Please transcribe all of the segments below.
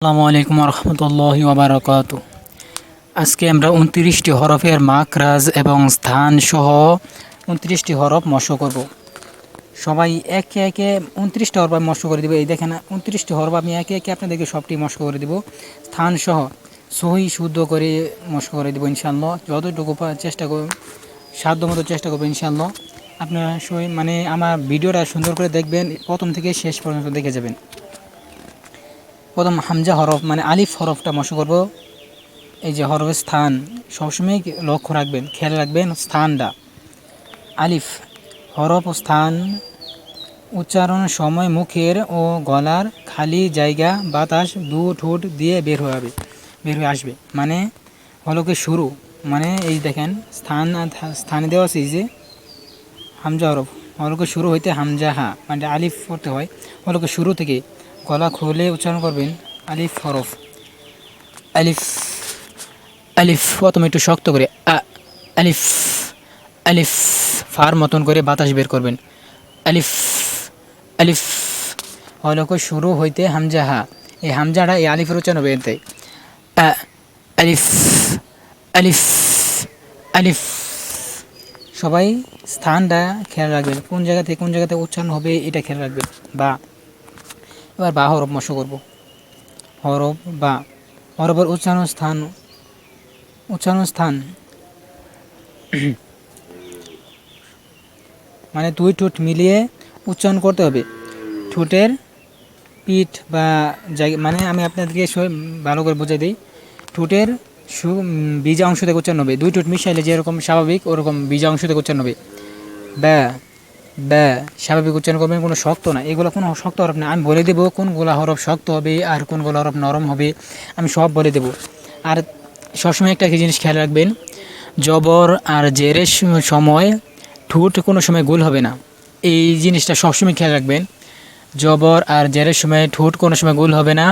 আসসালামু আলাইকুম রহমতুল্লাহি ওয়াবারাকাতু। আজকে আমরা ২৯টি হরফের মাখরাজ এবং স্থান সহ ২৯টি হরফ মস্ক করব। সবাই একে একে ২৯টা হরফ আমি মস্ক করে দেবো। এই দেখেন ২৯টি হরফ আমি একে একে আপনাদেরকে সবটি মস্ক করে দেবো, স্থান সহ সহি শুদ্ধ করে মস্ক করে দেবো ইনশাআল্লাহ। যতটুকু চেষ্টা করব, সাধ্যমতো চেষ্টা করবো ইনশাআল্লাহ। আপনারা সবাই আমার ভিডিওটা সুন্দর করে দেখবেন, প্রথম থেকে শেষ পর্যন্ত দেখে যাবেন। প্রথম হামজা হরফ আলিফ হরফটা মস্ক করব। এই যে হরফের স্থান সবসময় লক্ষ্য রাখবেন, খেয়াল রাখবেন স্থানটা। আলিফ হরফ ও স্থান উচ্চারণের সময় মুখের ও গলার খালি জায়গা বাতাস দু ঠোঁট দিয়ে বের হয়ে আসবে। হলকে শুরু, এই দেখেন স্থানে দেওয়া আছে এই যে হামজা হরফ, হলকে শুরু হইতে হামজা হা আলিফ পড়তে হয়। হলকে শুরু থেকে গলা খুলে উচ্চারণ করবেন আলিফ হরফ। আলিফ আলিফ প্রথমে একটু শক্ত করে আলিফ আলিফ ফার মতন করে বাতাস বের করবেন। আলিফ আলিফ হলকে শুরু হইতে হামজা হা, এই হামজাটা এই আলিফের উচ্চারণ হবে এতে আলিফ আলিফ আলিফ। সবাই স্থানটা খেয়াল রাখবেন, কোন জায়গাতে উচ্চারণ হবে এটা খেয়াল রাখবেন। বা এবার বা হরফ মস্ক করব। হরফ বা হরফের উচ্চারণ স্থান দুই ঠোঁট মিলিয়ে উচ্চারণ করতে হবে। ঠোঁটের পিঠ বা জায়গা আমি আপনাদেরকে ভালো করে বুঝিয়ে দিই। ঠোঁটের বীজা অংশ থেকে উচ্চারণ হবে। দুই ঠোঁট মিশাইলে যেরকম স্বাভাবিক ওরকম বীজা অংশ থেকে উচ্চারণ হবে। ব্যা ব্যা স্বাভাবিক উচ্চারণ করবেন, কোনো শক্ত না, এগুলো কোনো শক্ত হরফ না। আমি বলে দেবো কোনগুলো হরফ শক্ত হবে আর কোনগুলো হরফ নরম হবে, আমি সব বলে দেবো। আর সবসময় একটা জিনিস খেয়াল রাখবেন, জবর আর জেরের সময় ঠোঁট কোনো সময় গোল হবে না। এই জিনিসটা সবসময় খেয়াল রাখবেন। জবর আর জেরের সময় ঠোঁট কোনো সময় গোল হবে না,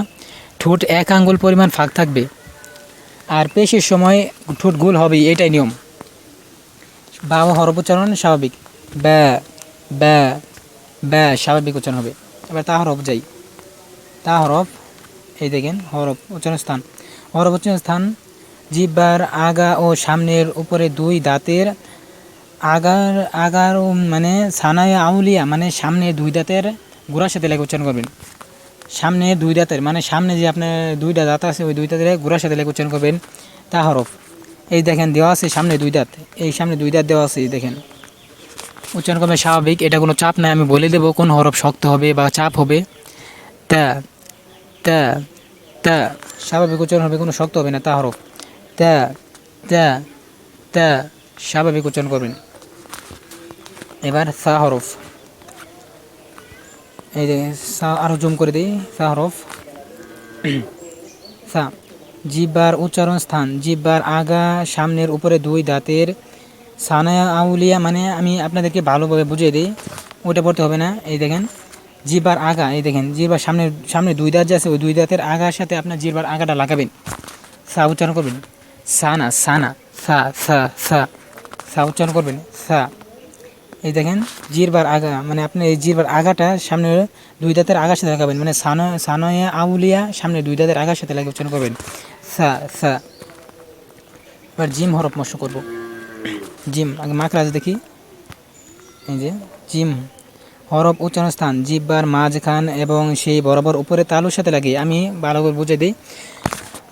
ঠোঁট এক আঙ্গুল পরিমাণ ফাঁক থাকবে। আর পেশের সময় ঠোঁট গোল হবেই, এটাই নিয়ম। বা হরফ উচ্চারণ স্বাভাবিক, ব্যা ব্যা ব্যা স্বাভাবিক উচ্চারণ হবে। এবার তা হরফ যাই। তা হরফ এই দেখেন হরফ উচ্চারণ স্থান। হরফ উচ্চারণ স্থান জিহ্বার আগা ও সামনের উপরে দুই দাঁতের আগার সানায় আউলিয়া সামনে দুই দাঁতের গোড়ার সাথে লেগে উচ্চারণ করবেন। সামনে দুই দাঁতের সামনে যে আপনার দুইটা দাঁত আছে ওই দুই দাঁতের গোড়ার সাথে লেগে উচ্চারণ করবেন তা হরফ। এই দেখেন দেওয়া আছে সামনে দুই দাঁত, এই সামনে দুই দাঁত দেওয়া আছে, এই দেখেন উচ্চারণ করবেন স্বাভাবিক, এটা কোনো চাপ নাই। আমি বলে দেবো কোন হরফ শক্ত হবে বা চাপ হবে। তা তা তা স্বাভাবিক উচ্চারণ হবে, কোনো শক্ত হবে না। তা হরফ তা তা তা স্বাভাবিক উচ্চারণ করবেন। এবার সা হরফ, এই যে সা আরও জুম করে দিই। সা হরফ সা জিহ্বার উচ্চারণ স্থান জিহ্বার আগা সামনের উপরে দুই দাঁতের সানায়া আউলিয়া আমি আপনাদেরকে ভালোভাবে বুঝিয়ে দিই, ওইটা পড়তে হবে না। এই দেখেন জিহ্বার আগা, এই দেখেন জিহ্বার সামনে দুই দাঁত যে আছে ওই দুই দাঁতের আগার সাথে আপনার জিহ্বার আগাটা লাগাবেন। সা উচ্চারণ করবেন সানা সানা সা সা সা সা উচ্চারণ করবেন সা। এই দেখেন জিহ্বার আগা আপনি এই জিহ্বার আগাটা সামনে দুই দাঁতের আগার সাথে লাগাবেন, সানয়া আউলিয়া সামনে দুই দাঁতের আগার সাথে লাগিয়ে উচ্চারণ করবেন সা সা। এবার জিম হরফ মস্ক করব। জিম আগে মাখরাজ দেখি। এই যে জিম হরফ উচ্চারণ স্থান জিহ্বার মাঝখান এবং সেই বরাবর উপরে তালুর সাথে লাগিয়ে, আমি ভালো করে বুঝে দিই।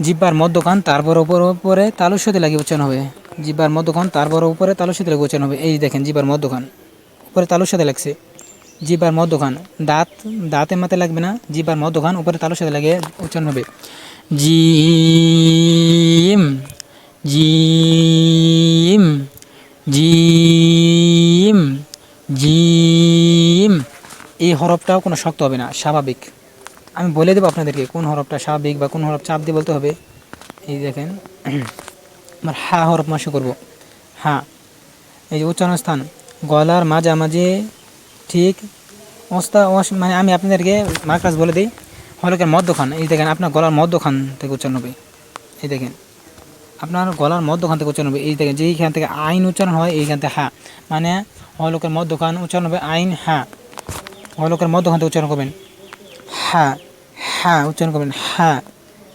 জিহ্বার মধ্যখান তারপর উপরে তালুর সাথে লাগিয়ে উচ্চারণ হবে। জিহ্বার মধ্যখান তারপর উপরে তালুর সাথে লাগিয়ে উচ্চারণ হবে। এই দেখেন জিহ্বার মধ্যখান উপরে তালুর সাথে লাগছে। জিহ্বার মধ্যখান দাঁতের মাথায় লাগবে না, জিহ্বার মধ্যখান উপরে তালুর সাথে লাগিয়ে উচ্চারণ হবে। Gym gym gym gym. এই হরফটাও কোনো শক্ত হবে না, স্বাভাবিক। আমি বলে দেবো আপনাদেরকে কোন হরফটা স্বাভাবিক বা কোন হরফ চাপ দিয়ে বলতে হবে। এই দেখেন আমার হা হরফ মস্ক করব। হা এই যে উচ্চারণ স্থান গলার মাঝামাঝি ঠিক আমি আপনাদেরকে মাখরাজ বলে দিই। হলকের মধ্যখান, এই দেখেন আপনার গলার মধ্যখান থেকে উচ্চারণ হবে। এই দেখেন আপনার গলার মধ্যখান থেকে উচ্চারণ হবে। এই দেখেন যেইখান থেকে আইন উচ্চারণ হয় এইখান থেকে হা, হলকের মধ্যখান উচ্চারণ হবে আইন হা। হলকের মধ্যখান থেকে উচ্চারণ করবেন হা হা উচ্চারণ করবেন হা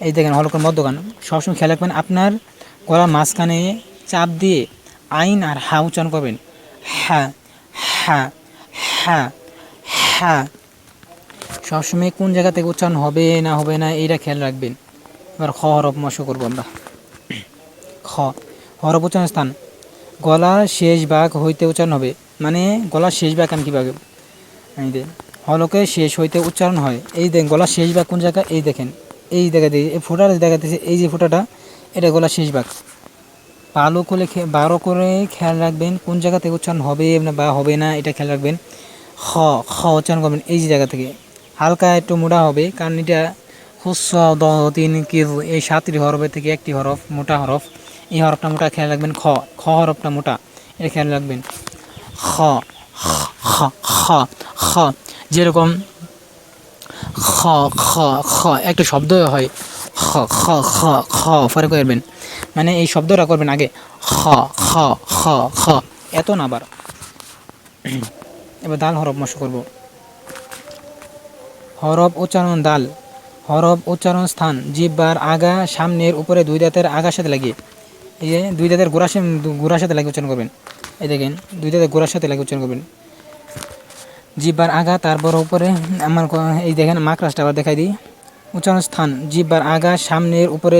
এই দেখেন হলকের মধ্যখান। সবসময় খেয়াল রাখবেন আপনার গলার মাঝখানে চাপ দিয়ে আইন আর হা উচ্চারণ করবেন। হ্যাঁ হ্যাঁ হ্যাঁ হ্যাঁ, সবসময় কোন জায়গা থেকে উচ্চারণ হবে না এইটা খেয়াল রাখবেন। এবার খ হরফ মশ করবো আমরা। খ হরফ উচ্চারণ স্থান গলার শেষ ভাগ হইতে উচ্চারণ হবে, মানে গলার শেষ ভাগ আমি কীভাবে এই যে হলকের শেষ হইতে উচ্চারণ হয়। এই দেখেন গলার শেষ ভাগ কোন জায়গা, এই দেখেন এই দেখা দিয়ে এই ফোঁটা দেখাতেছে, এই যে ফোঁটাটা এটা গলার শেষ ভাগ। ভালো করে খেয়াল রাখবেন কোন জায়গা থেকে উচ্চারণ হবে না বা হবে না এটা খেয়াল রাখবেন। খ খ উচ্চারণ করবেন এই যে জায়গা থেকে, হালকা একটু মোটা হবে কারণ এটা হুস্স দ তিন কি এই 7টি হরফের থেকে একটি হরফ মোটা হরফ, এই হরফটা মোটা খেয়াল রাখবেন। খ খ হরফটা মোটা, এটা খেয়াল রাখবেন। খ খ খ খ যেরকম খ খ খ একটা শব্দ হয় খ খ খ খ পরে করবেন, মানে এই শব্দটা করবেন আগে খ খ খ খ, এত না আবার। এবার দাল হরফ মশ করব। হরফ উচ্চারণ দাল। হরফ উচ্চারণ স্থান জিহ্বার আগা সামনের উপরে দুই দাঁতের আগার সাথে লাগিয়ে, এই যে দুই দাঁতের গোড়ার সাথে লাগিয়ে উচ্চারণ করবেন। এই দেখেন দুই দাঁতের গোড়ার সাথে লাগিয়ে উচ্চারণ করবেন। জিহ্বার আগা তারপর উপরে আমার এই দেখেন মাকড়াসটা আবার দেখাই দিই। উচ্চারণ স্থান জিহ্বার আগা সামনের উপরে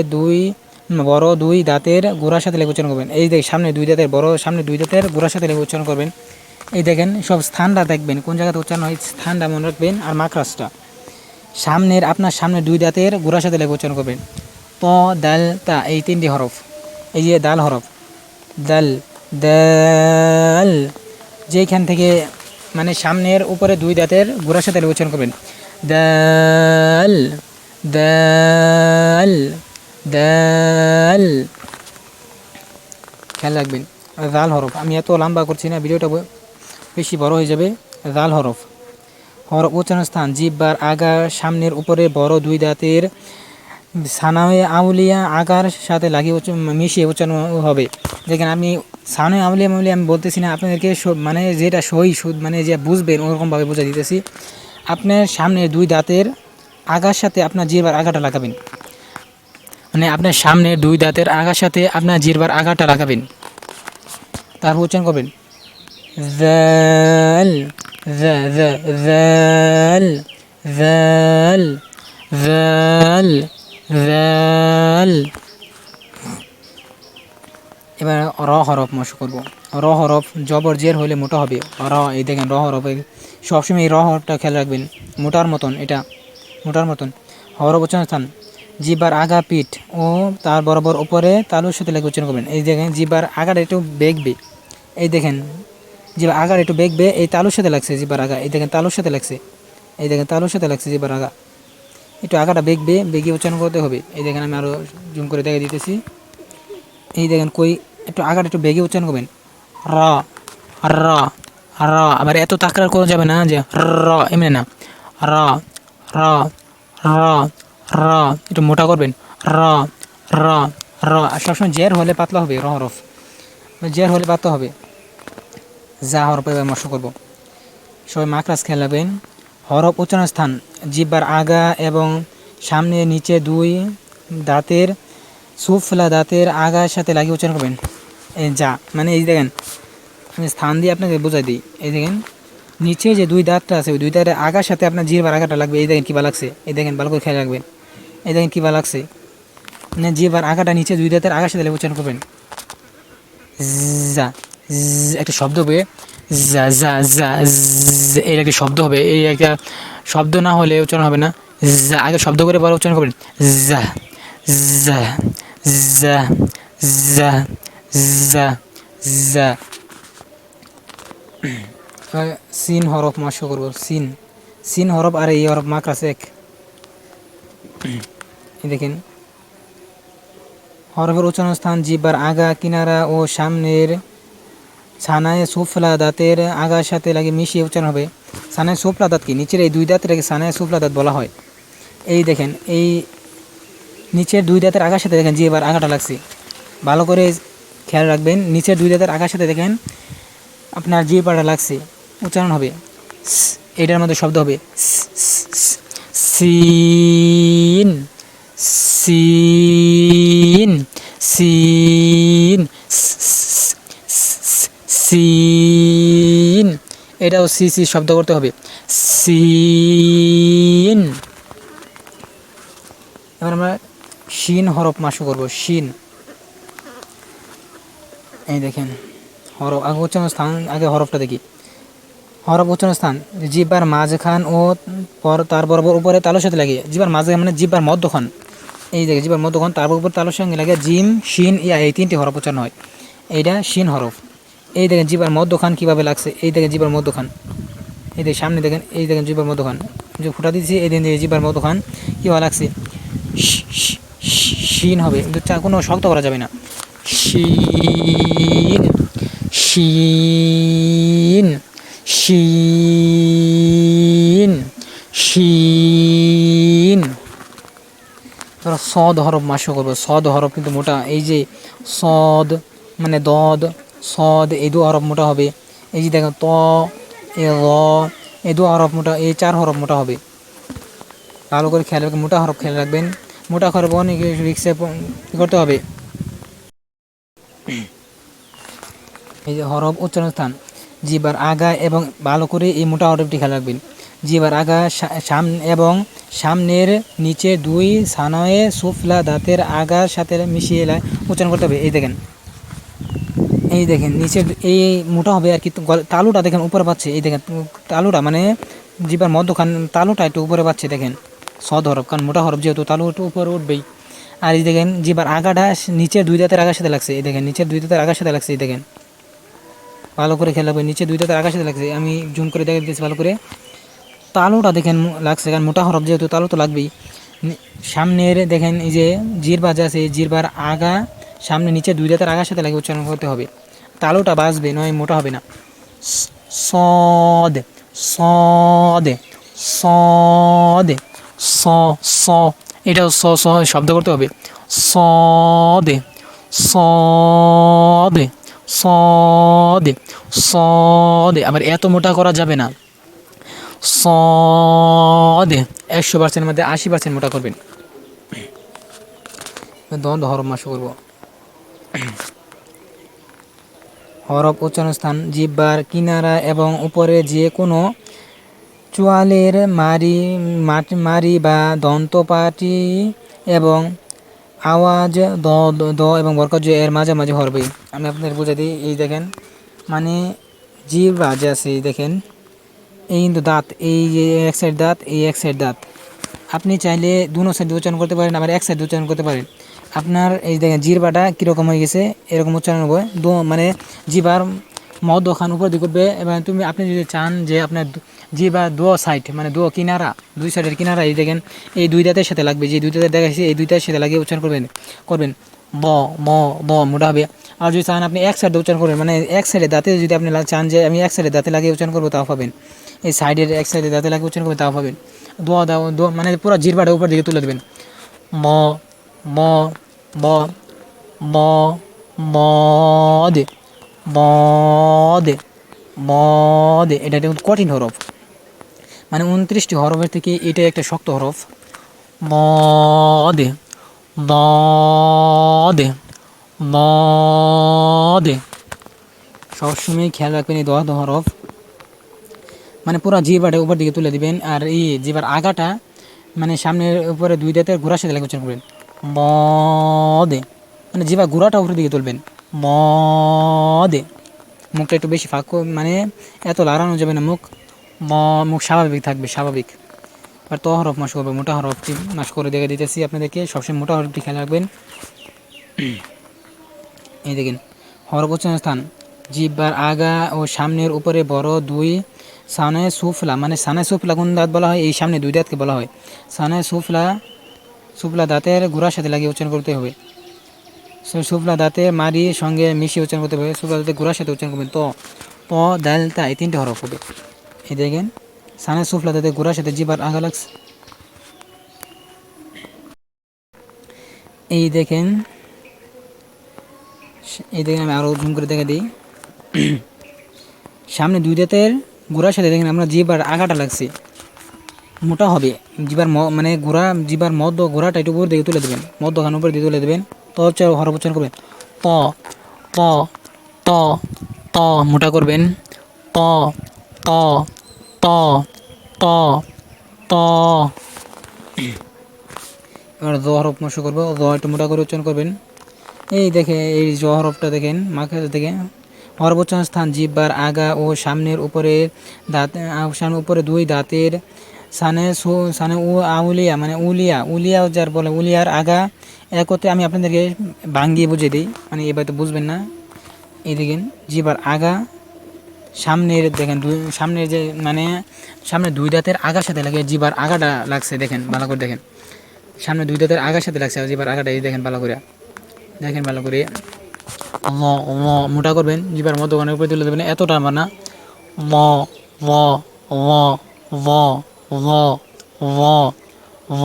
বড় দুই দাঁতের গোড়ার সাথে লেগে উচ্চারণ করবেন। এই দেখ সামনে দুই দাঁতের গোড়ার সাথে লেগে উচ্চারণ করবেন। এই দেখেন সব স্থানটা দেখবেন কোন জায়গাতে উচ্চারণ হয়, স্থানটা মনে রাখবেন। আর মাকড়াসটা আপনার সামনে দুই দাঁতের গোড়ার সাথে লেগে উচ্চারণ করবেন। ত দাল তা এই 3টি হরফ। এই যে দাল হরফ, দাল দাল যেখান থেকে মানে সামনের উপরে দুই দাঁতের গোড়ার সাথে লেগে উচ্চারণ করবেন। দাল দাল দাল, খেয়াল রাখবেন। দাল হরফ আমি এত লম্বা করছি না, ভিডিওটা বেশি বড় হয়ে যাবে। দাল হরফ উচ্চারণ স্থান জিহ্বার আগা সামনের উপরে বড় দুই দাঁতের সানায়ে আউলিয়া আগার সাথে লাগিয়ে মিশিয়ে উচ্চারণ হবে। দেখেন আমি সানায়ে আউলিয়া আমি বলতেছি না, আপনাদেরকে মানে যেটা মানে যে বুঝবেন ওরকমভাবে বুঝা দিতেছি। আপনার সামনে দুই দাঁতের আগার সাথে আপনার জিহ্বার আগাটা লাগাবেন, মানে আপনার সামনে দুই দাঁতের আগার সাথে আপনার জিহ্বার আগাটা লাগাবেন। তারপর উচ্চারণ করবেন জাল জাল জাল জাল জাল। এবার র হরফ মশ করব। র হরফ জবর জের হলে মোটা হবে র। এই দেখেন র হরফে সবসময় এই র হরফটা খেয়াল রাখবেন, মোটার মতন, এটা মোটার মতন। হরফ উচ্চারণ স্থান জিহ্বার আগা পিঠ ও তার বরাবর উপরে তালুর সাথে লেগে উচ্চারণ করবেন। এই দেখেন জিহ্বার আগাটা একটু বেগবে, এই দেখেন জিহ্বার আগার একটু বেগবে, এই তালুর সাথে লাগছে জিহ্বার আগা, এই দেখেন তালুর সাথে লাগছে, এই দেখেন তালুর সাথে লাগছে জিহ্বার আগা, একটু আগাটা বেগে উচ্চারণ করতে হবে। এই দেখেন আমি আরও জুম করে দেখে দিতেছি। এই দেখেন একটু আগাটা একটু বেগে উচ্চারণ করবেন। র র র, আবার এত তাকরার করা যাবে না যে র, এমনি না। র র র র, একটু মোটা করবেন। র র র, আর সবসময় জের হলে পাতলা হবে। র হরফ জের হলে পাতলা হবে। যা হরফ এবার মশ করব। সবাই মাকড়াস খেয়াল রাখবেন। হরফ উচ্চারণ স্থান জিহ্বার আগা এবং সামনে নিচে দুই দাঁতের সুফলা দাঁতের আগার সাথে লাগিয়ে উচ্চারণ করবেন। যা মানে এই দেখেন আমি স্থান দিয়ে আপনাকে বোঝাই দিই। এই দেখেন নিচে যে দুই দাঁতটা আছে ওই দুই দাঁতের আগার সাথে আপনার জিহ্বার আগাটা লাগবে। এই দেখেন কীবা লাগছে, এই দেখেন ভালো করে খেয়াল রাখবেন। এই দেখেন কীবা লাগছে, মানে জিহ্বার আগাটা নিচে দুই দাঁতের আগার সাথে উচ্চারণ করবেন। যা একটা শব্দ হবে, যা যা যা এর একটা শব্দ হবে, এই একটা শব্দ না হলে উচ্চারণ হবে না। যা আগে শব্দ করে পরে উচ্চারণ করবেন। যা যা যা যা যা যা। সিন হরফ মশ করব। সিন হরফ আর এই হরফ মাকড়াস এক। দেখেন হরফের উচ্চারণ স্থান জিহ্বার আগা কিনারা ও সামনের সানায় সুফলা দাঁতের আগার সাথে লাগে মিশিয়ে উচ্চারণ হবে। সানায় সুফলা দাঁত কি নিচের এই দুই দাঁতটাকে সানায় সুফলা দাঁত বলা হয়। এই দেখেন এই নিচের দুই দাঁতের আগার সাথে দেখেন জিহ্বার আগাটা লাগছে, ভালো করে খেয়াল রাখবেন। নিচের দুই দাঁতের আগার সাথে দেখেন আপনার জিহ্বাটা লাগছে, উচ্চারণ হবে। এটার মধ্যে শব্দ হবে সিন সিন সিন সিন, এটাও সি সি শব্দ করতে হবে, সিন। এবার আমরা শিন হরফ মাসু করব, শিন। এই দেখেন হরফ, আগে উচ্চারণ স্থান, আগে হরফটা দেখি। হরফ উচ্চারণ স্থান জিহ্বার মাঝখান ও তার বরাবর উপরে তালুর সাথে লাগিয়ে, জিহ্বার মাঝখান মানে জিহ্বার মধ্যখান, এই দেখে জিহ্বার মধ্যখান, তারপর উপর তালুর সঙ্গে লাগিয়ে জিম শিন ইয়া এই তিনটি হরফ উচ্চারণ হয়। এইটা শিন হরফ। এই দেখেন জিহ্বার মধ্যখান কীভাবে লাগছে, এই দেখেন জিহ্বার মধ্যখান, এই দেখেন সামনে দেখেন, এই দেখেন জিহ্বার মধ্যখান যে ফুটা দিয়েছি, এই দিন জিহ্বার মধ্যখান কীভাবে লাগছে, শিন হবে, কিন্তু কোনো শক্ত করা যাবে না, শিন শিন শিন শিন। ধরো সদ হরফ মাসো করবো, সদ হরফ কিন্তু মোটা, এই যে সদ মানে দদ, সদ এই দু হরফ মোটা হবে। এই যে দেখো ত এ র, এই দু হরফ মোটা, এই চার হরফ মোটা হবে। ভালো করে খেয়াল রাখবেন, মোটা হরফ খেয়াল রাখবেন, মোটা হরফ অনেক রিক্সে করতে হবে। এই যে হরফ উচ্চারণ স্থান জিহ্বার আগা এবং ভালো করে এই মোটা হরফটি খেয়াল রাখবেন, জিহ্বার আগা এবং সামনের নিচে দুই সানয়ে সুফলা দাঁতের আগার সাথে মিশিয়ে উচ্চারণ করতে হবে। এই দেখেন, এই দেখেন নিচে এই মোটা হবে আর কি, তালুটা দেখেন উপরে পাচ্ছে, এই দেখেন তালুটা মানে জিহ্বার মধ্যখান তালুটা একটু উপরে পাচ্ছে, দেখেন সদ হরফ, কারণ মোটা হরফ যেহেতু তালু একটু উপরে উঠবেই। আর এই দেখেন জিহ্বার আগাটা নিচের দুই দাঁতের আগার সাথে লাগছে, এই দেখেন নিচের দুই দাঁতের আগার সাথে লাগছে, এই দেখেন ভালো করে খেয়াল রাখবেন, নিচে দুই দাঁতের আগার সাথে লাগছে, আমি জুম করে দেখে দিয়েছি ভালো করে, তালুটা দেখেন লাগছে, কারণ মোটা হরফ যেহেতু তালু তো লাগবেই। সামনের দেখেন এই যে জিহ্বা যে আছে, জিহ্বার আগা সামনে নিচে দুই দাঁতের আগার সাথে লাগে উচ্চারণ করতে হবে, তালুটা বাজবে নয় মোটা হবে না। সদ সদ সদ স স, এটাও স স শব্দ করতে হবে, সদে সদে সদে সদে, আবার এত মোটা করা যাবে না, সদে 100% মধ্যে 80% মোটা করবেন। দ্বন্দ্ব হরফ মাস করব। হরফ উচ্চারণ স্থান জিহ্বার কিনারা এবং উপরে যে কোনো চোয়ালের মারি বা দন্তপাটি এবং আওয়াজ দ দ এবং বরকত এর মাঝামাঝি হরবে। আমি আপনাদের বুঝে দিই, এই দেখেন মানে জিহ্বা যে আছে দেখেন, এই কিন্তু দাঁত, এই যে এক সাইড দাঁত, এই এক সাইড দাঁত, আপনি চাইলে দুনো সাইড উচ্চারণ করতে পারেন, আবার এক সাইড উচ্চারণ করতে পারেন। আপনার এই দেখেন জিহ্বাটা কীরকম হয়ে গেছে, এরকম উচ্চারণ হবে, মানে জিহ্বার মধ্যখান উপর দিকে উঠবে। এবং আপনি যদি চান যে আপনার জিহ্বার দু সাইড মানে দু কিনারা, দুই সাইডের কিনারা এই দেখেন এই দুই দাঁতের সাথে লাগবে, যে দুই দাঁতের দেখাচ্ছি এই দুই দাঁতের সাথে লাগিয়ে উচ্চারণ করবেন ব ব ব মোটা হবে। আর যদি চান আপনি এক সাইডে উচ্চারণ করবেন, মানে এক সাইডে দাঁতে যদি আপনি চান যে আমি এক সাইডে দাঁতে লাগিয়ে উচ্চারণ করবো, তাও পাবেন। এই সাইডের এক সাইডে দাঁতে লাগিয়ে উচ্চারণ করবেন, তাও পাবেন। দোয়া দাও দো মানে পুরো জিহ্বাটা উপর দিকে তুলে দেবেন, ম ম ব ব বদে বদে বদে, এটা একটা কঠিন হরফ, মানে 29টি হরফের থেকে এটা একটা শক্ত হরফ। বদে বদে বদে, সবসময় খেয়াল রাখবেন এই দোয়া হরফ, মানে পুরো জিহ্বাটা উপর দিকে তুলে দিবেন। আর এই জিহ্বার আগাটা মানে সামনের উপরে দুই দাঁতের গোড়ার সাথে উচ্চারণ করবেন, বদে, মানে জিহ্বার গোড়াটা উপরের দিকে তুলবেন, বদে। মুখটা একটু বেশি ফাঁক, মানে এত লাড়ানো যাবে না, মুখ স্বাভাবিক থাকবে, স্বাভাবিক। আর ত হরফ মাস করবে, মোটা হরফটি মাস করে দেখে দিতেছি আপনাদেরকে, সবসময় মোটা হরফটি খেয়াল রাখবেন। এই দেখেন হরফ উচ্চারণ স্থান জিহ্বার আগা ও সামনের উপরে বড় দুই সানায় সুফলা, মানে সানায় সুফলা কোন দাঁত বলা হয়, এই সামনে দুই দাঁতকে বলা হয় সানায় সুফলা। সুফলা দাঁতের গোড়ার সাথে লাগিয়ে উচ্চারণ করতে হবে, সুফলা দাঁতে মারি সঙ্গে মিশিয়ে উচ্চারণ করতে হবে, সুফলা দাঁতে গোড়ার সাথে উচ্চারণ করবেন, প দাল তা, এই তিনটে হরফ হবে। এই দেখেন সানায় সুফলা দাঁতে গোড়ার সাথে জিহ্বার আগা লাগছে। এই দেখেন আমি আরও জুম করে দেখে দিই, সামনে দুই দাঁতের গোড়ার সাথে দেখেন আমরা জিহ্বার আগাটা লাগছে, মোটা হবে। জিবার মানে গোড়া, জিবার মধ্য গোড়াটা একটু উপর দিকে তুলে দেবেন, মধ্যখান উপরে দিকে তুলে দেবেন। ত হরফ উচ্চারণ করবেন ত ত ত ত মোটা করবেন ত ত ত ত ত। এবার জ হরফ মশা করবো, জ একটু মোটা করে উচ্চারণ করবেন। এই দেখে এই জ হরফটা দেখেন, মাখে দেখেন হরফ উচ্চারণ স্থান জিহ্বার আগা ও সামনের উপরে দাঁত, সামনের উপরে দুই দাঁতের সানে সানে উ আউলিয়া মানে উলিয়া, উলিয়া যার বলে উলিয়ার আগা একতে। আমি আপনাদেরকে ভাঙ্গিয়ে বুঝিয়ে দিই, মানে এবার তো বুঝবেন না। এই দেখেন জিহ্বার আগা সামনের দেখেন সামনের যে মানে সামনে দুই দাঁতের আগার সাথে লাগে, জিহ্বার আগাটা লাগছে দেখেন ভালো করে দেখেন, সামনে দুই দাঁতের আগার সাথে লাগছে জিহ্বার আগাটা, এই দেখেন ভালো করে দেখেন ভালো করে। ল ল মোটা করবেন, জিহ্বার মধ্যখানের উপরে তুলে দেবেন, এতটা আমার না। ল ল ল ল ল ল ল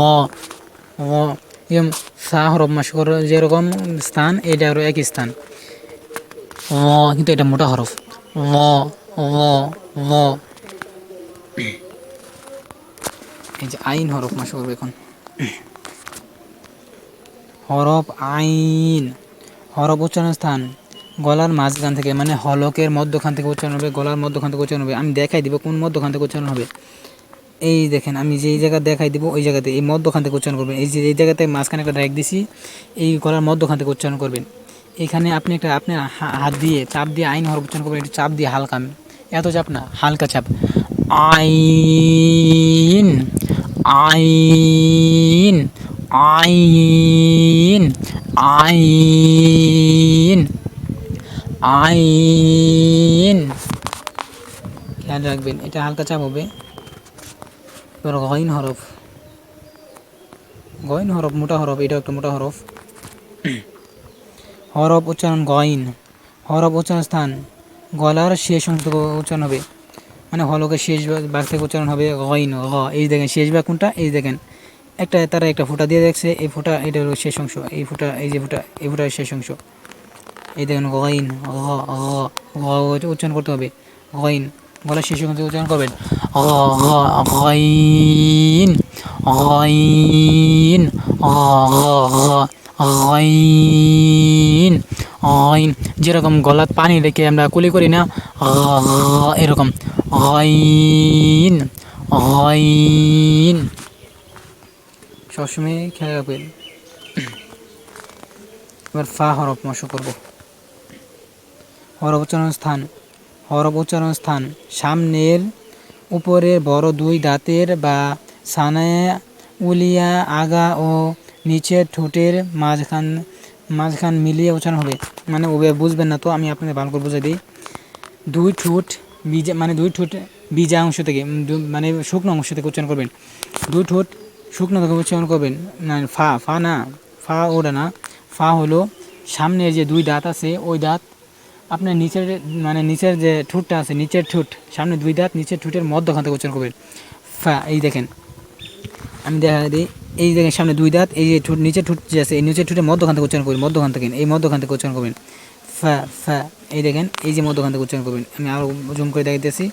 ল। এরকম সা হরফ মাসকর যেরকম স্থান, এটা আরও একই স্থান ল, কিন্তু এটা মোটা হরফ ল ল ল। এই যে আইন হরফ মাসকর করবে এখন, হরফ আইন হরফ উচ্চারণ স্থান গলার মাঝখান থেকে, মানে হলকের মধ্যখান থেকে উচ্চারণ হবে, গলার মধ্যখান থেকে উচ্চারণ হবে। আমি দেখাই দিব কোন মধ্যখান থেকে উচ্চারণ হবে। এই দেখেন আমি যেই জায়গা দেখাই দিব ওই জায়গাতে এই মধ্যখান থেকে উচ্চারণ করবেন। এই যে এই জায়গাতে মাঝখানে একটা ড্র্যাগ দিছি, এই গলার মধ্যখান থেকে উচ্চারণ করবেন। এখানে আপনি একটা আপনার হাত দিয়ে চাপ দিয়ে আইন হরফ উচ্চারণ করবেন, একটু চাপ দিয়ে হালকা, এত চাপ না, হালকা চাপ। আইন আইন আইন আইন আইন। খেয়াল রাখবেন এটা হালকা চাপ হবে। এবার গইন হরফ, গইন হরফ মোটা হরফ, এটাও একটা মোটা হরফ। হরফ উচ্চারণ গইন হরফ উচ্চারণ স্থান গলার শেষ অংশ থেকে উচ্চারণ হবে, মানে হলকের শেষ ভাগ থেকে উচ্চারণ হবে গইন গ। এই দেখেন শেষ ভাগ কোনটা, এই দেখেন একটা তারা একটা ফোঁটা দিয়ে দেখছে, এই ফোঁটা এটা হলো শেষ অংশ, এই ফোঁটা এই যে ফোঁটা এই ফোঁটার শেষ অংশ। এই দেখেন গইন গ গ উচ্চারণ করতে হবে গইন, গলার শেষ অংশ উচ্চারণ করবেন গ গ গইন গইন গ গ গইন গইন। যেরকম গলাত পানি রেখে আমরা কুলি করি না, এরকম গইন গইন। সবসময় খেয়াল রাখবেন। এবার ফা হরফ মশা করব। হরফ উচ্চারণ স্থান হরফ উচ্চারণ স্থান সামনের উপরে বড় দুই দাঁতের বা সানে উলিয়া আগা ও নিচের ঠোঁটের মাঝখান মিলিয়ে উচ্চারণ হবে। মানে ওভাবে বুঝবেন না তো, আমি আপনাদের ভালো করে বুঝাই দিই। দুই ঠোঁট বীজা মানে দুই ঠোঁট বীজা অংশ থেকে মানে শুকনো অংশ থেকে উচ্চারণ করবেন, দুই ঠোঁট শুকনো থেকে উচ্চারণ করবেন। না ফা ফা না, ফা ওটা না, ফা হলো সামনের যে দুই দাঁত আছে ওই দাঁত আপনার নিচের মানে নিচের যে ঠোঁটটা আছে, নিচের ঠোঁট সামনে দুই দাঁত নিচের ঠোঁটের মধ্যখান থেকে উচ্চারণ করবেন ফা। এই দেখেন আমি দেখা দিই, এই দেখেন সামনে দুই দাঁত, এই যে ঠোঁট নিচের ঠোঁট যে আছে এই নিচের ঠোঁটের মধ্যখান থেকে উচ্চারণ করবেন, মধ্যখান থেকে এই মধ্যখান থেকে উচ্চারণ করবেন ফা ফা। এই দেখেন এই যে মধ্যখান থেকে উচ্চারণ করবেন, আমি আরও জুম করে দেখাইতেছি।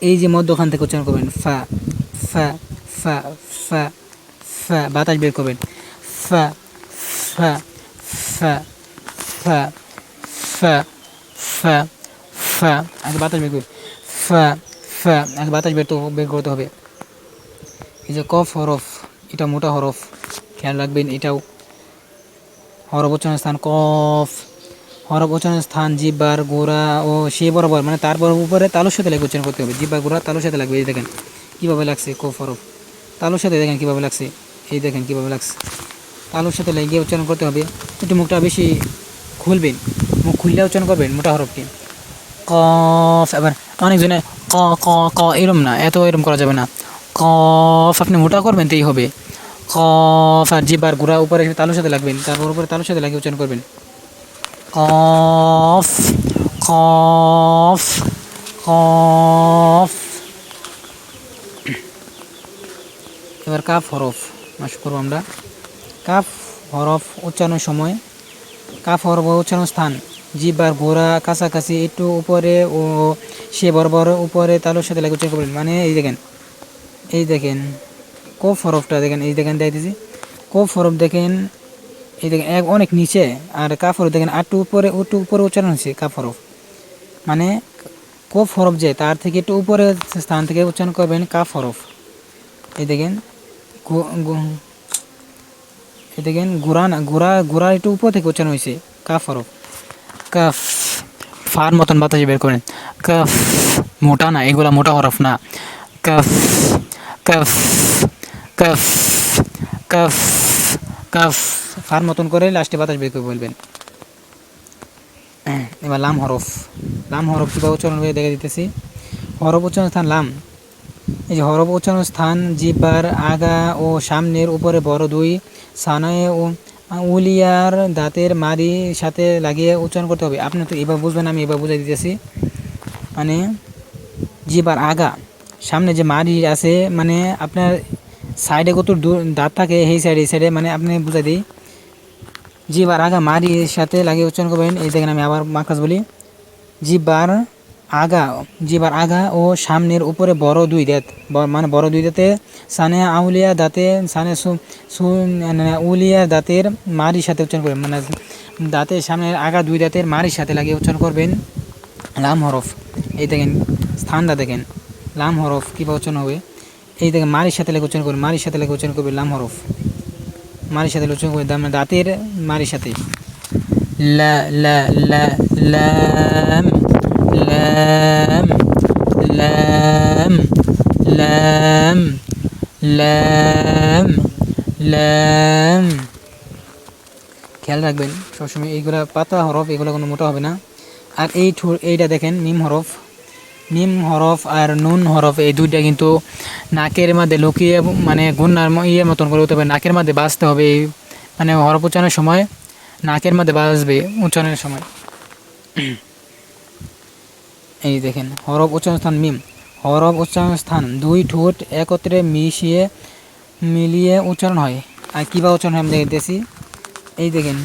এই যে মধ্যখান থেকে উচ্চারণ করবেন ফা ফা ফা ফা ফা, বাতাস বের করবেন ফা ফা ফা ফা ফা ফা ফা। আগে বাতাস বের করবেন ফা ফা, আগে বাতাস বের করতে হবে। এই যে কফ হরফ, এটা মোটা হরফ, খেয়াল রাখবেন। এটাও হরফ উচ্চারণ স্থান কফ হরফ উচ্চারণ স্থান জিহ্বার গোড়া ও সে বরাবর, মানে তারপর উপরে তালুর সাথে লাগে উচ্চারণ করতে হবে। জিহ্বার গোড়া তালুর সাথে লাগবে। এই দেখেন কীভাবে লাগছে, কফ হরফ তালুর সাথে দেখেন কীভাবে লাগছে, এই দেখেন কীভাবে লাগছে, তালুর সাথে লাগিয়ে উচ্চারণ করতে হবে। একটু মুখটা বেশি খুলবেন, মুখ খুললে উচ্চারণ করবেন মোটা হরফটি কফ। এবার অনেকজনে ক ক ক এরম না, এত এরম করা যাবে না, কফ আপনি মোটা করবেন তাই হবে কফ। আর জিহ্বার গোড়া উপরে তালুর সাথে লাগবেন, তারপর উপরে তালুর সাথে লাগিয়ে উচ্চারণ করবেন কফ কফ কফ। এবার কাফ হরফ মাস করব আমরা। কাফ হরফ উচ্চারণের সময় কাফ হরফ উচ্চারণ স্থান জিহ্বার গোড়া কাছাকাছি একটু উপরে ও সে বরাবর উপরে তালুর সাথে লাগে উচ্চারণ করবেন। মানে এই দেখেন এই দেখেন কফ হরফটা দেখেন, এই দেখেন দেখতেছি কফ হরফ দেখেন, এই দেখেন এক অনেক নিচে, আর কাফ হরফ দেখেন একটু উপরে উচ্চারণ হয়েছে কাফ হরফ, মানে কফ হরফ যে তার থেকে একটু উপরে স্থান থেকে উচ্চারণ করবেন কাফ হরফ। এই দেখেন এই দেখেন গোড়া একটু উপর থেকে উচ্চারণ হয়েছে কাফ হরফ। কাফ ফার মতন বাতাসে বের করেন, কাফ মোটা না, এগুলা মোটা হরফ না। কাফ কাফ কাফ কাফ কাফ ফার মতন করে লাস্টে বাতাস বের করে বলবেন। এবার লাম হরফ কীভাবে উচ্চারণ হয়ে দেখে দিতেছি। হরফ উচ্চারণ স্থান লাম, এই যে হরফ উচ্চারণ স্থান জিহ্বার আগা ও সামনের উপরে বড় দুই সানায় ও উলিয়ার দাঁতের মাড়ির সাথে লাগিয়ে উচ্চারণ করতে হবে। আপনি তো এবার বুঝবেন, আমি এবার বুঝাই দিতেছি। মানে জিহ্বার আগা সামনে যে মাড়ি আছে, মানে আপনার সাইডে কত দাঁত থাকে এই সাইডে মানে আপনি বুঝাই দিই। জিহ্বার আগা মাড়ির সাথে লাগিয়ে উচ্চারণ করবেন। এই দেখেন আমি আবার মাখরাজ বলি, জিহ্বার আগা ও সামনের উপরে বড় দুই দাঁত, মানে বড় দুই দাঁতে সানে আউলিয়া দাঁতে সানে উলিয়া দাঁতের মাড়ির সাথে উচ্চারণ করবেন, মানে দাঁতের সামনের আগা দুই দাঁতের মাড়ির সাথে লাগিয়ে উচ্চারণ করবেন লাম হরফ। এই দেখেন স্থানটা দেখেন, লাম হরফ কীভাবে উচ্চারণ হবে। এই দেখেন মাড়ির সাথে লেগে উচ্চারণ করবেন, মাড়ির সাথে লেগে উচ্চারণ করবেন লাম হরফ, মাড়ির সাথে উচ্চারণ করবেন দাঁতের মাড়ির সাথে। লা লা লা লাম লাম লাম লাম লাম লাম। খেয়াল রাখবেন সবসময় এইগুলা পাতা হরফ, এগুলো কোনো মোটা হবে না। আর এইটা দেখেন মিম হরফ আর নুন হরফ, এই দুইটা কিন্তু নাকের মধ্যে লুকিয়ে মানে গুন্নার মতন করে হতে হবে, নাকের মধ্যে বাজতে হবে। মানে হরফ উচ্চারণের সময় নাকের মধ্যে বাজবে উচ্চারণের সময়। এই দেখেন হরফ উচ্চারণ স্থান মিম, হরফ উচ্চারণ স্থান দুই ঠোঁট একত্রে মিলিয়ে উচ্চারণ হয়। আর কীভাবে উচ্চারণ হয় আমি দেখতেছি। এই দেখেন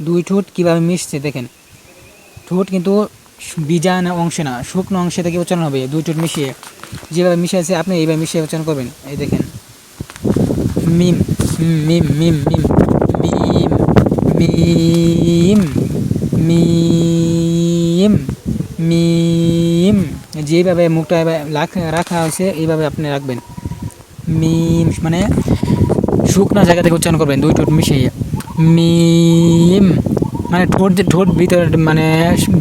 দুই ঠোঁট কীভাবে মিশছে, দেখেন ঠোঁট কিন্তু বিজা না অংশে না, শুকনো অংশে থেকে উচ্চারণ হবে। দুই ঠোঁট মিশিয়ে যেভাবে মিশে আছে আপনি এইভাবে মিশিয়ে উচ্চারণ করবেন। এই দেখেন মিম মিম মিম মিম মিম মিম মিম, যেভাবে মুখটা রাখা হয়েছে এইভাবে আপনি রাখবেন। মিম মানে শুকনা জায়গা থেকে উচ্চারণ করবেন দুই ঠোঁট মিশিয়ে। মিম মানে ঠোঁট ভিতর, মানে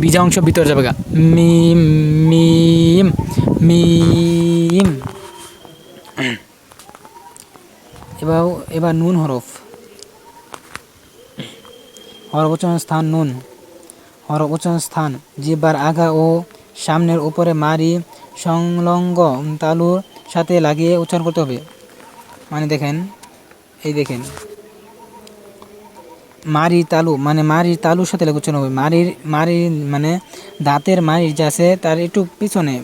বিজা অংশ ভিতর যাবে গা। মিম মিম মিম। এবার নুন হরফ উচ্চারণ স্থান নুন, হরফ উচ্চারণ স্থান জিহ্বার আগা ও সামনের উপরে মাড়ি সংলগ্ন তালুর সাথে লাগিয়ে উচ্চারণ করতে হবে। মানে দেখেন এই দেখেন মাড়ির তালু, মানে মাড়ির তালুর সাথে লাগে উচ্চারণ হবে। মাড়ির মানে দাঁতের মাড়ির যে আছে তার একটু পিছনে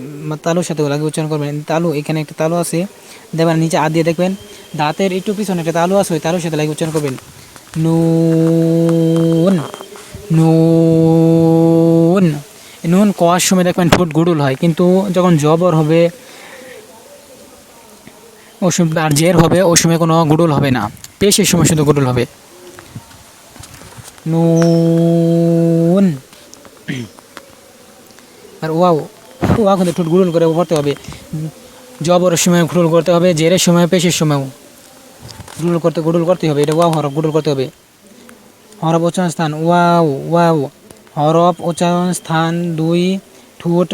তালুর সাথে লাগে উচ্চারণ করবেন। তালু এখানে একটা তালু আছে, দেখবেন নিচে দিয়ে দেখবেন দাঁতের একটু পিছনে একটা তালু আছে, ওই তালুর সাথে লাগে উচ্চারণ করবেন। নুন নুন নুন কোয়ার সময় দেখবেন ঠোঁট গুডুল হয়, কিন্তু যখন জবর হবে ওই সময় আর জের হবে ওই সময় কোনো গুডুল হবে না, পেশের সময় শুধু গুডুল হবে। নুন আর ওয়াও কিন্তু ঠোঁট গুডুল করে পড়তে হবে। জবরের সময় গুডুল করতে হবে, জেরের সময় পেশের সময়ও গুডুল করতে হবে। এটা ওয়াও হরফ গুডুল করতে হবে। হরফ উচ্চারণ স্থান ওয়াও হরফ উচ্চারণ স্থান দুই ঠোঁট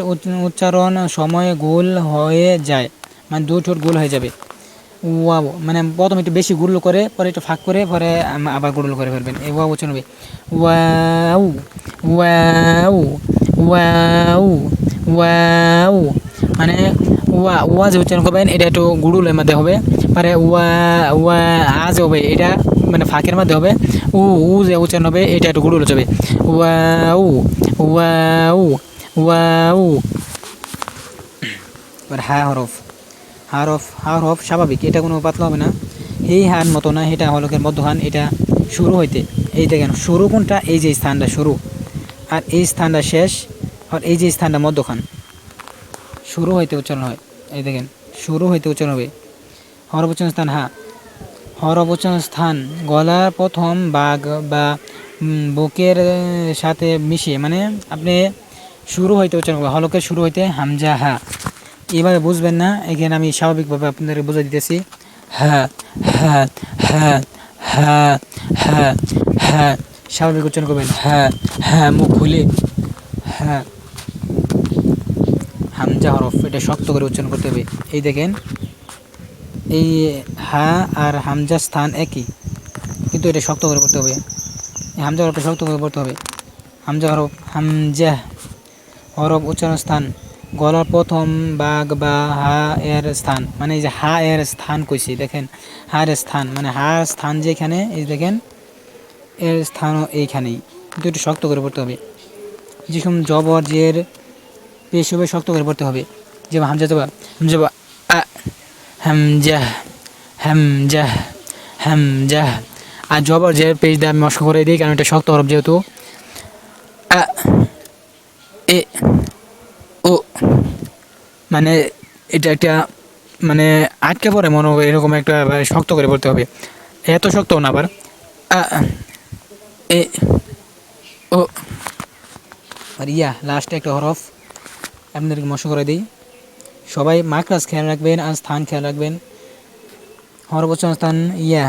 উচ্চারণ সময় গোল হয়ে যায়, মানে দুই ঠোঁট গোল হয়ে যাবে। ওয়াও মানে প্রথমে একটু বেশি গুডল করে পরে একটু ফাঁক করে পরে আবার গুডল করে ফেলবেন। এই ওয়াও উচ্চারণ হবে ওয়াও ওয়াও ওয়াও ওয়াও, মানে ওয়া যে উচ্চারণ করবেন এটা একটু গুডুলের মধ্যে হবে, পরে ওয়া আজ হবে এটা মানে ফাঁকের মধ্যে হবে। উ যে উচ্চারণ হবে এটা একটু গুডুল হবে। Wow wow wow. এবার হা হরফ স্বাভাবিক, এটা কোনো পাতলা হবে না। এই হার মতো না, এটা হলকের মধ্যখান, এটা শুরু হইতে এই দেখেন শুরু কোনটা, এই যে স্থানটা শুরু আর এই স্থানটা শেষ, আর এই যে স্থানটা মধ্যখান, শুরু হইতে উচ্চারণ হয়। এই দেখেন শুরু হইতে উচ্চারণ হবে হরফ উচ্চারণ স্থান হা। হরফ উচ্চারণ স্থান গলার প্রথম ভাগ বা বুকের সাথে মিশিয়ে, মানে আপনি শুরু হইতে উচ্চারণ করবেন, হলকের শুরু হইতে হামজা হা। এভাবে বুঝবেন না, এখানে আমি স্বাভাবিকভাবে আপনাদের বুঝে দিতেছি। হ্যাঁ হ্যাঁ হ্যাঁ হ্যাঁ হ্যাঁ হ্যাঁ, স্বাভাবিক উচ্চারণ করবেন। হ্যাঁ হ্যাঁ, মুখ খুলে হ্যাঁ। হামজা হরফ, এটা শক্ত করে উচ্চারণ করতে হবে। এই দেখেন, এই হা আর হামজা স্থান একই, কিন্তু এটা শক্ত করে পড়তে হবে। এই হামজা হরফটা শক্ত করে পড়তে হবে। হামজা হরফ, হামজা হরফ উচ্চারণ স্থান গলার প্রথম ভাগ বা হা এর স্থান, মানে এই যে হা এর স্থান কইছি, দেখেন হা এর স্থান, মানে হা স্থান যেখানে, এই দেখেন এর স্থানও এইখানেই, কিন্তু একটু শক্ত করে পড়তে হবে। যেরকম জবর জের পেশ হবে, শক্ত করে পড়তে হবে। যেমন হামজা জবা, হামজা আ, হামজা হামজা হামজা। আর জবর জের পেশ দিয়ে আমি মস্ক করে দিই, কারণ এটা শক্ত হরফ যেহেতু। আ এ ও, মানে এটা একটা মানে আটকে পড়ে মনে হবে, এরকম একটা শক্ত করে পড়তে হবে, এত শক্ত না আবার। আ এ ও, আর ইয়া লাস্টে একটা হরফ আপনাদেরকে মশ করে দিই। সবাই মাকরাজ খেয়াল রাখবেন আর স্থান খেয়াল রাখবেন। হরফ উচ্চারণ স্থান ইয়া,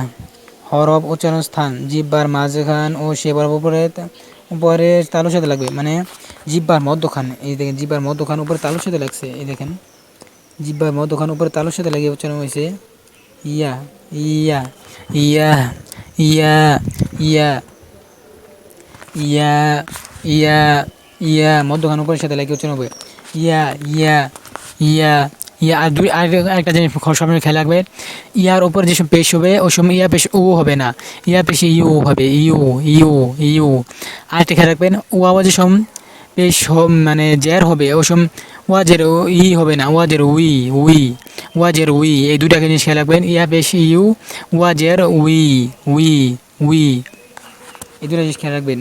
হরফ উচ্চারণ স্থান জিহ্বার মাঝখান ও সেবার উপরে তালুর সাথে লাগবে, মানে জিহ্বার মধ্যখান, এই দেখেন জিহ্বার মধ্যখান উপরে তালুর সাথে লাগছে, এই দেখেন জিহ্বার মধ্যখান উপরে তালুর সাথে লাগিয়ে উচ্চারণ হয়েছে। ইয়া ইয়া ইয়া ইয়া ইয়া ইয়া ইয়া ইয়া, মধ্যখান উপরের সাথে লাগিয়ে উচ্চারণ হবে। ইয়া ইয়া ইয়া ইয়া। আর একটা জিনিস সামনে খেয়াল রাখবে, ইয়ার উপর যেসব পেশ হবে ওই সময় ইয়া পেশ ও হবে না, ইয়া পেশে ইউ হবে, ইউ ইউ ইউ। আরেকটা খেয়াল রাখবেন, ও আওয়াজের সম পেশ মানে জের হবে, ওই সম ওয়াজের ই হবে না, ওয়াজের উই উই, ওয়াজের উই। এই দুটাকে জিনিস খেয়াল রাখবেন, ইয়া পেশ ইউ, ওয়াজের উই উই উই, এই দুটা জিনিস খেয়াল রাখবেন।